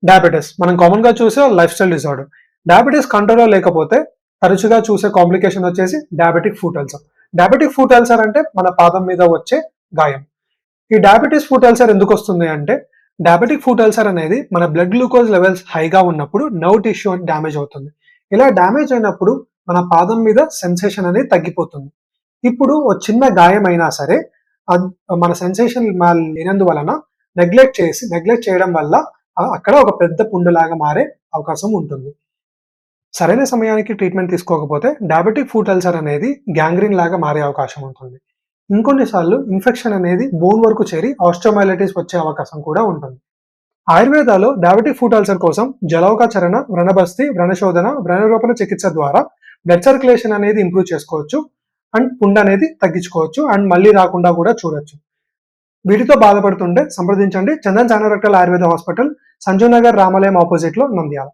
Diabetes మనం common గా చూసే లైఫ్ స్టైల్ డిసార్డర్. డయాబెటిస్ కంట్రోల్లో లేకపోతే తరచుగా చూసే కాంప్లికేషన్ వచ్చేసి diabetic foot ulcer. Diabetic foot ulcer అంటే మన పాదం మీద వచ్చే గాయం. ఈ డయాబెటిస్ ఫుట్ అల్సర్ ఎందుకు వస్తుంది అంటే డయాబెటిక్ ఫుట్ అల్సర్ అనేది మన బ్లడ్ గ్లూకోజ్ లెవెల్స్ హైగా ఉన్నప్పుడు నర్వ్ టిష్యూ డ్యామేజ్ అవుతుంది. ఇలా డ్యామేజ్ అయినప్పుడు మన పాదం మీద సెన్సేషన్ అనేది తగ్గిపోతుంది. ఇప్పుడు ఓ చిన్న గాయం అయినా సరే అద్ మన సెన్సేషన్ లేనందువలన నెగ్లెక్ట్ చేయడం వల్ల అక్కడ ఒక పెద్ద పుండులాగా మారే అవకాశం ఉంటుంది. సరైన సమయానికి ట్రీట్మెంట్ తీసుకోకపోతే డయాబెటిక్ ఫుట్ అల్సర్ అనేది గ్యాంగ్రీన్ లాగా మారే అవకాశం ఉంటుంది. ఇంకొన్ని సార్లు ఇన్ఫెక్షన్ అనేది బోన్ వరకు చేరి ఆస్టియోమైలిటిస్ వచ్చే అవకాశం కూడా ఉంటుంది. ఆయుర్వేదాలో డయాబెటిక్ ఫుట్ అల్సర్ కోసం జలౌకాచరణ, వ్రణబస్తి, వ్రణశోధన, వ్రణరోపణ చికిత్స ద్వారా బ్లడ్ సర్క్యులేషన్ అనేది ఇంప్రూవ్ చేసుకోవచ్చు అండ్ పుండు అనేది తగ్గించుకోవచ్చు అండ్ మళ్ళీ రాకుండా కూడా చూడొచ్చు. వీటితో బాధపడుతుంటే సంప్రదించండి చందన్ చానోరెక్టల్ ఆయుర్వేద హాస్పిటల్, సంజీవ్ నగర్ రామాలయం ఆపోజిట్ లో నంద్యాల.